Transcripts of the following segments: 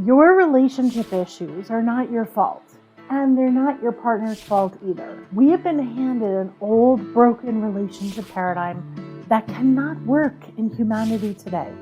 Your relationship issues are not your fault, and they're not your partner's fault either. We have been handed an old, broken relationship paradigm that cannot work in humanity today.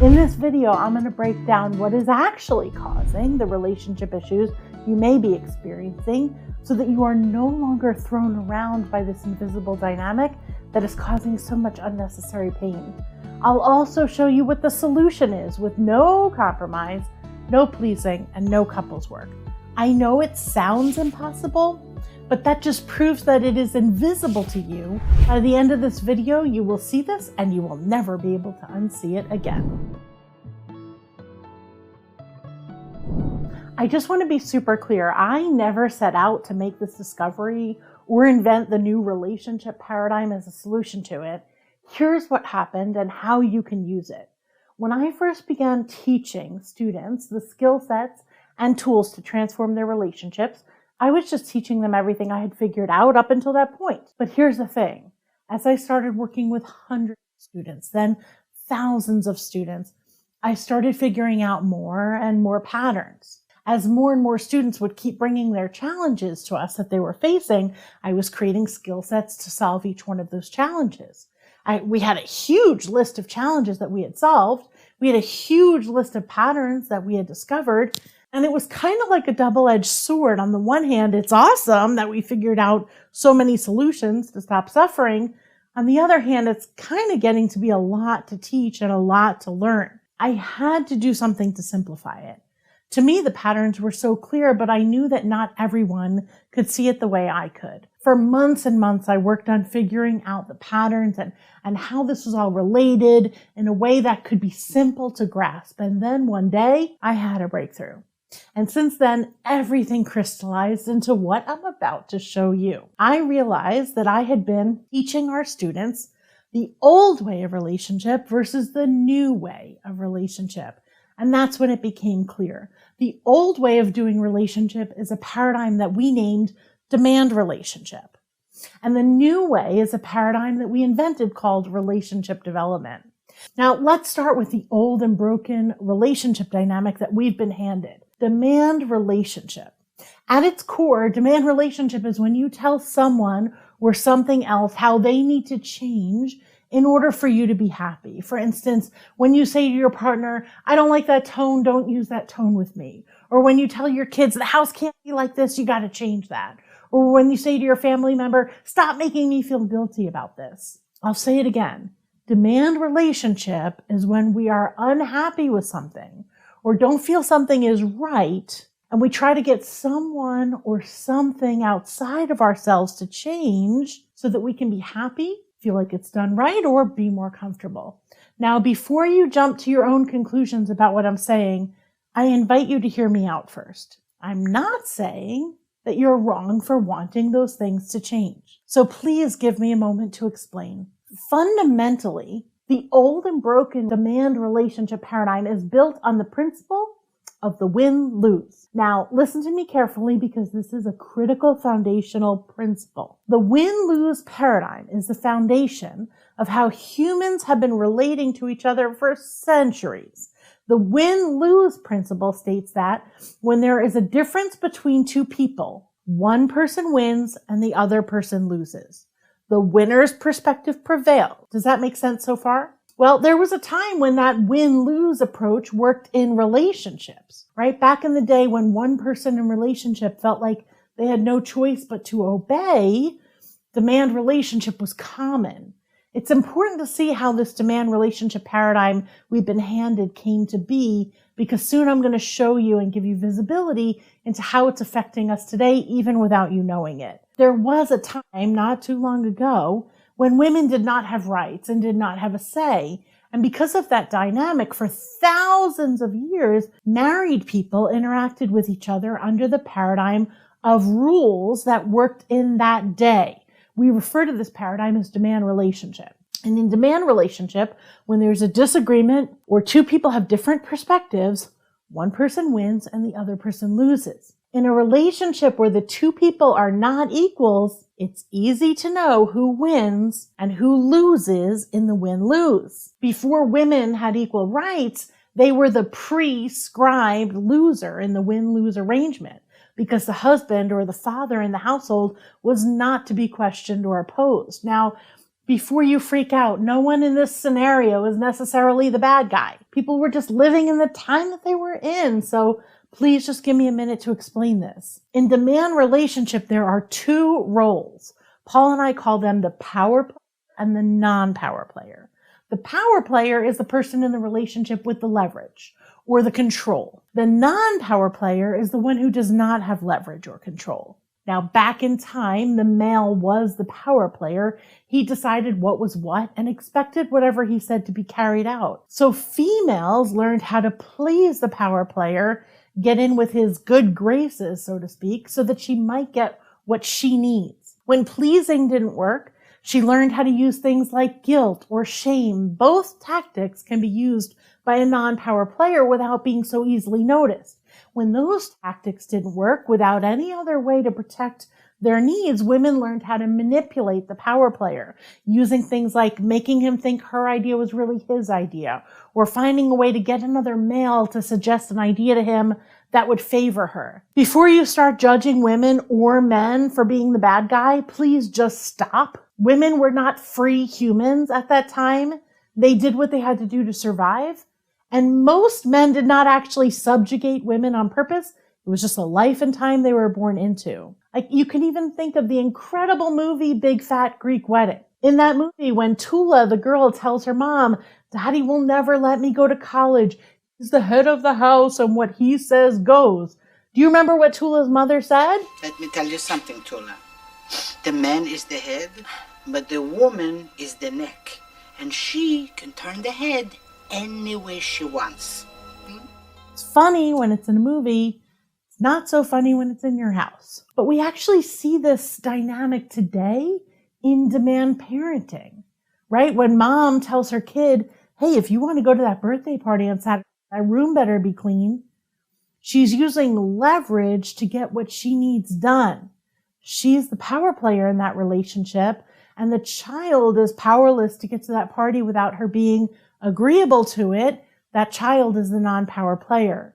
In this video, I'm going to break down what is actually causing the relationship issues you may be experiencing so that you are no longer thrown around by this invisible dynamic that is causing so much unnecessary pain. I'll also show you what the solution is with no compromise, no pleasing, and no couples work. I know it sounds impossible, but that just proves that it is invisible to you. By the end of this video, you will see this and you will never be able to unsee it again. I just want to be super clear. I never set out to make this discovery or invent the new relationship paradigm as a solution to it. Here's what happened and how you can use it. When I first began teaching students the skill sets and tools to transform their relationships, I was just teaching them everything I had figured out up until that point. But here's the thing. As I started working with hundreds of students, then thousands of students, I started figuring out more and more patterns. As more and more students would keep bringing their challenges to us that they were facing, I was creating skill sets to solve each one of those challenges. We had a huge list of challenges that we had solved. We had a huge list of patterns that we had discovered. And it was kind of like a double-edged sword. On the one hand, it's awesome that we figured out so many solutions to stop suffering. On the other hand, it's kind of getting to be a lot to teach and a lot to learn. I had to do something to simplify it. To me, the patterns were so clear, but I knew that not everyone could see it the way I could. For months and months, I worked on figuring out the patterns and how this was all related in a way that could be simple to grasp. And then one day, I had a breakthrough. And since then, everything crystallized into what I'm about to show you. I realized that I had been teaching our students the old way of relationship versus the new way of relationship. And that's when it became clear. The old way of doing relationship is a paradigm that we named demand relationship. And the new way is a paradigm that we invented called relationship development. Now, let's start with the old and broken relationship dynamic that we've been handed. Demand relationship. At its core, demand relationship is when you tell someone or something else how they need to change in order for you to be happy. For instance, when you say to your partner, I don't like that tone, don't use that tone with me. Or when you tell your kids, the house can't be like this, you got to change that. Or when you say to your family member, stop making me feel guilty about this. I'll say it again. Demand relationship is when we are unhappy with something or don't feel something is right, and we try to get someone or something outside of ourselves to change so that we can be happy, feel like it's done right, or be more comfortable. Now, before you jump to your own conclusions about what I'm saying, I invite you to hear me out first. I'm not saying that you're wrong for wanting those things to change. So please give me a moment to explain. Fundamentally, the old and broken demand relationship paradigm is built on the principle of the win-lose. Now, listen to me carefully because this is a critical foundational principle. The win-lose paradigm is the foundation of how humans have been relating to each other for centuries. The win-lose principle states that when there is a difference between two people, one person wins and the other person loses. The winner's perspective prevails. Does that make sense so far? Well, there was a time when that win-lose approach worked in relationships, right? Back in the day when one person in relationship felt like they had no choice but to obey, demand relationship was common. It's important to see how this demand relationship paradigm we've been handed came to be, because soon I'm going to show you and give you visibility into how it's affecting us today, even without you knowing it. There was a time not too long ago when women did not have rights and did not have a say. And because of that dynamic, for thousands of years, married people interacted with each other under the paradigm of rules that worked in that day. We refer to this paradigm as demand relationship. And in demand relationship, when there's a disagreement or two people have different perspectives, one person wins and the other person loses. In a relationship where the two people are not equals, it's easy to know who wins and who loses in the win-lose. Before women had equal rights, They were the prescribed loser in the win-lose arrangement because the husband or the father in the household was not to be questioned or opposed. Now, before you freak out, no one in this scenario is necessarily the bad guy. People were just living in the time that they were in. So please just give me a minute to explain this. In demand relationship, there are two roles. Paul and I call them the power player and the non-power player. The power player is the person in the relationship with the leverage or the control. The non-power player is the one who does not have leverage or control. Now, back in time, the male was the power player. He decided what was what and expected whatever he said to be carried out. So females learned how to please the power player, get in with his good graces, so to speak, so that she might get what she needs. When pleasing didn't work, she learned how to use things like guilt or shame. Both tactics can be used by a non-power player without being so easily noticed. When those tactics didn't work, without any other way to protect their needs, women learned how to manipulate the power player, using things like making him think her idea was really his idea, or finding a way to get another male to suggest an idea to him that would favor her. Before you start judging women or men for being the bad guy, please just stop. Women were not free humans at that time. They did what they had to do to survive. And most men did not actually subjugate women on purpose. It was just a life and time they were born into. Like, you can even think of the incredible movie Big Fat Greek Wedding. In that movie, when Tula, the girl, tells her mom, "Daddy will never let me go to college. He's the head of the house and what he says goes." Do you remember what Tula's mother said? Let me tell you something, Tula. The man is the head, but the woman is the neck. And she can turn the head any way she wants. It's funny when it's in a movie. It's not so funny when it's in your house. But we actually see this dynamic today in demand parenting, right? When mom tells her kid, "Hey, if you want to go to that birthday party on Saturday, that room better be clean," she's using leverage to get what she needs done. She's the power player in that relationship, and the child is powerless to get to that party without her being agreeable to it. That child is the non-power player.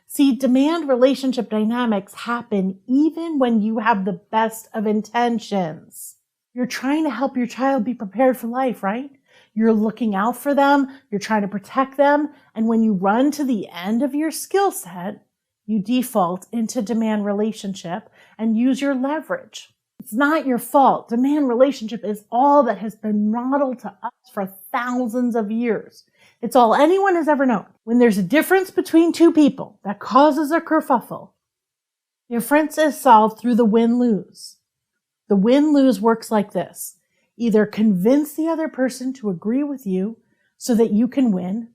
See, demand relationship dynamics happen even when you have the best of intentions. You're trying to help your child be prepared for life, right? You're looking out for them. You're trying to protect them. And when you run to the end of your skill set, you default into demand relationship and use your leverage. It's not your fault. Demand relationship is all that has been modeled to us for thousands of years. It's all anyone has ever known. When there's a difference between two people that causes a kerfuffle, the difference is solved through the win-lose. The win-lose works like this. Either convince the other person to agree with you so that you can win,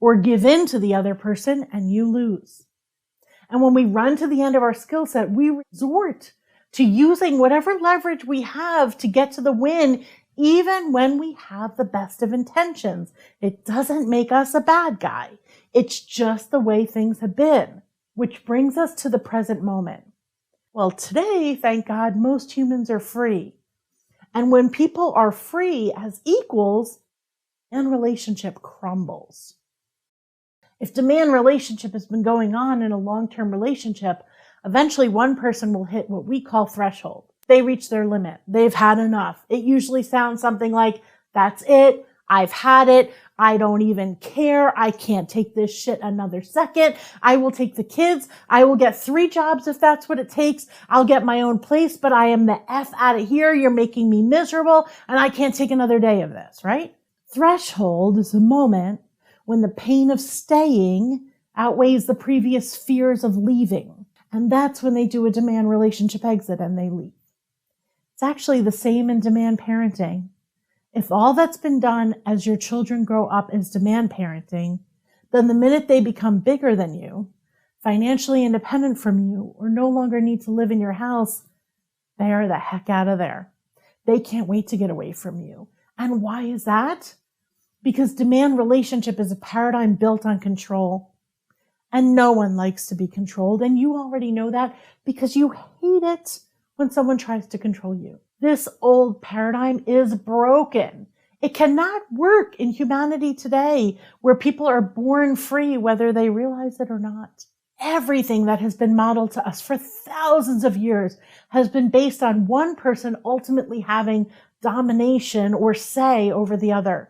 or give in to the other person and you lose. And when we run to the end of our skill set, we resort to using whatever leverage we have to get to the win, even when we have the best of intentions. It doesn't make us a bad guy. It's just the way things have been, which brings us to the present moment. Well, today, thank God, most humans are free. And when people are free as equals, and relationship crumbles. If demand relationship has been going on in a long-term relationship, eventually one person will hit what we call threshold. They reach their limit. They've had enough. It usually sounds something like, "That's it. I've had it. I don't even care. I can't take this shit another second. I will take the kids. I will get 3 jobs if that's what it takes. I'll get my own place, but I am the F out of here. You're making me miserable and I can't take another day of this," right? Threshold is a moment when the pain of staying outweighs the previous fears of leaving. And that's when they do a demand relationship exit and they leave. It's actually the same in demand parenting. If all that's been done as your children grow up is demand parenting, then the minute they become bigger than you, financially independent from you, or no longer need to live in your house, they are the heck out of there. They can't wait to get away from you. And why is that? Because demand relationship is a paradigm built on control. And no one likes to be controlled. And you already know that because you hate it when someone tries to control you. This old paradigm is broken. It cannot work in humanity today where people are born free whether they realize it or not. Everything that has been modeled to us for thousands of years has been based on one person ultimately having domination or say over the other.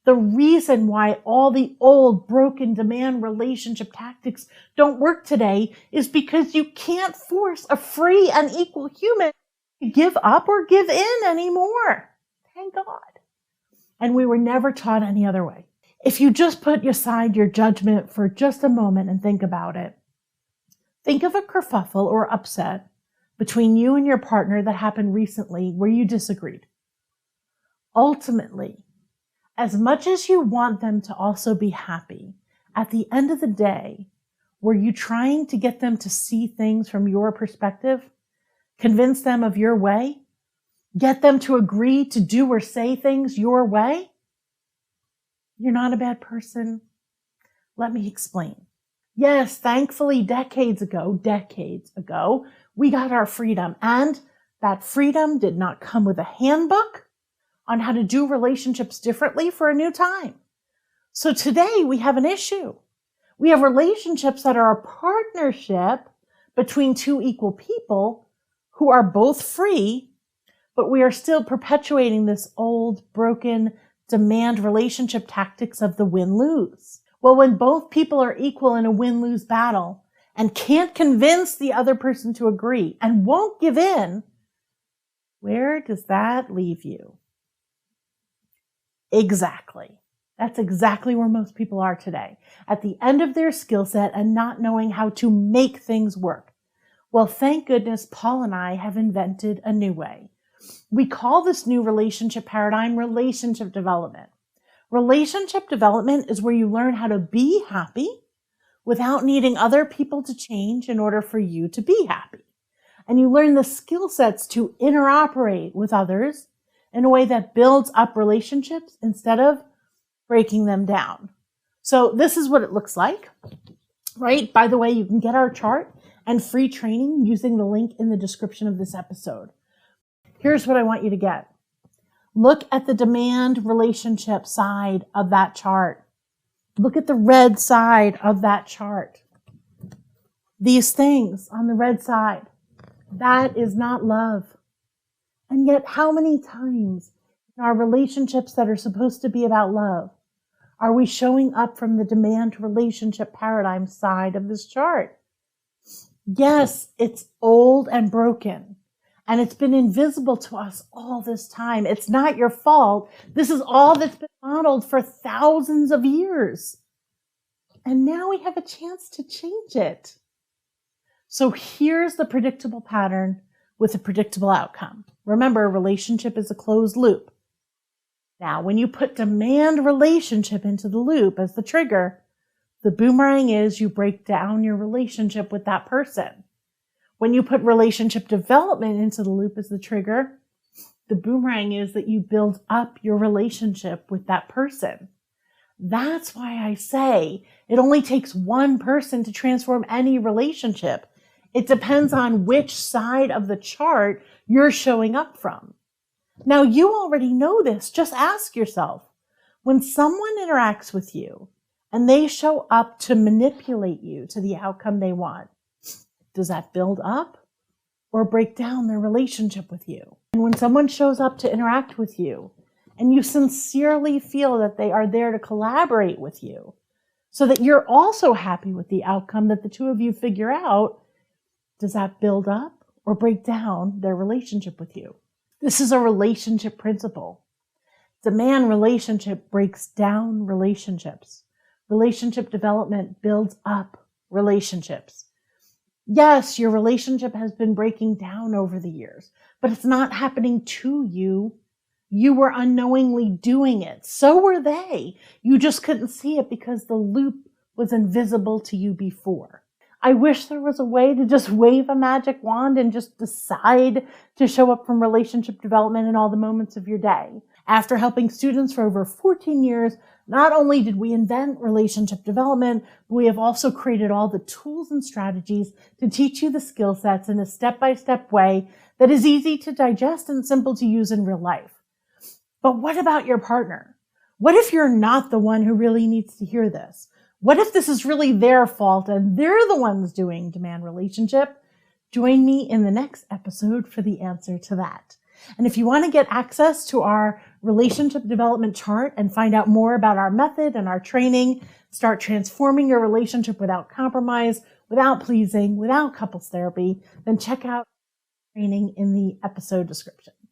The reason why all the old broken demand relationship tactics don't work today is because you can't force a free and equal human to give up or give in anymore. Thank God. And we were never taught any other way. If you just put aside your judgment for just a moment and think about it, think of a kerfuffle or upset between you and your partner that happened recently where you disagreed. Ultimately, as much as you want them to also be happy, at the end of the day, were you trying to get them to see things from your perspective, convince them of your way, get them to agree to do or say things your way? You're not a bad person. Let me explain. Yes, thankfully, decades ago, we got our freedom. And that freedom did not come with a handbook on how to do relationships differently for a new time. So today we have an issue. We have relationships that are a partnership between two equal people who are both free, but we are still perpetuating this old, broken, demand relationship tactics of the win-lose. Well, when both people are equal in a win-lose battle and can't convince the other person to agree and won't give in, where does that leave you? Exactly. That's exactly where most people are today, at the end of their skill set and not knowing how to make things work. Well, thank goodness Paul and I have invented a new way. We call this new relationship paradigm relationship development. Relationship development is where you learn how to be happy without needing other people to change in order for you to be happy. And you learn the skill sets to interoperate with others in a way that builds up relationships instead of breaking them down. So this is what it looks like, right? By the way, you can get our chart and free training using the link in the description of this episode. Here's what I want you to get. Look at the demand relationship side of that chart. Look at the red side of that chart. These things on the red side, that is not love. And yet, how many times in our relationships that are supposed to be about love are we showing up from the demand relationship paradigm side of this chart? Yes, it's old and broken. And it's been invisible to us all this time. It's not your fault. This is all that's been modeled for thousands of years. And now we have a chance to change it. So here's the predictable pattern with a predictable outcome. Remember, a relationship is a closed loop. Now, when you put demand relationship into the loop as the trigger, the boomerang is you break down your relationship with that person. When you put relationship development into the loop as the trigger, the boomerang is that you build up your relationship with that person. That's why I say it only takes one person to transform any relationship. It depends on which side of the chart you're showing up from. Now, you already know this. Just ask yourself, when someone interacts with you and they show up to manipulate you to the outcome they want, does that build up or break down their relationship with you? And when someone shows up to interact with you and you sincerely feel that they are there to collaborate with you so that you're also happy with the outcome that the two of you figure out, does that build up or break down their relationship with you? This is a relationship principle. Demand relationship breaks down relationships. Relationship development builds up relationships. Yes, your relationship has been breaking down over the years, but it's not happening to you. You were unknowingly doing it. So were they. You just couldn't see it because the loop was invisible to you before. I wish there was a way to just wave a magic wand and just decide to show up from relationship development in all the moments of your day. After helping students for over 14 years, not only did we invent relationship development, but we have also created all the tools and strategies to teach you the skill sets in a step-by-step way that is easy to digest and simple to use in real life. But what about your partner? What if you're not the one who really needs to hear this? What if this is really their fault and they're the ones doing demand relationship? Join me in the next episode for the answer to that. And if you want to get access to our relationship development chart and find out more about our method and our training, start transforming your relationship without compromise, without pleasing, without couples therapy, then check out training in the episode description.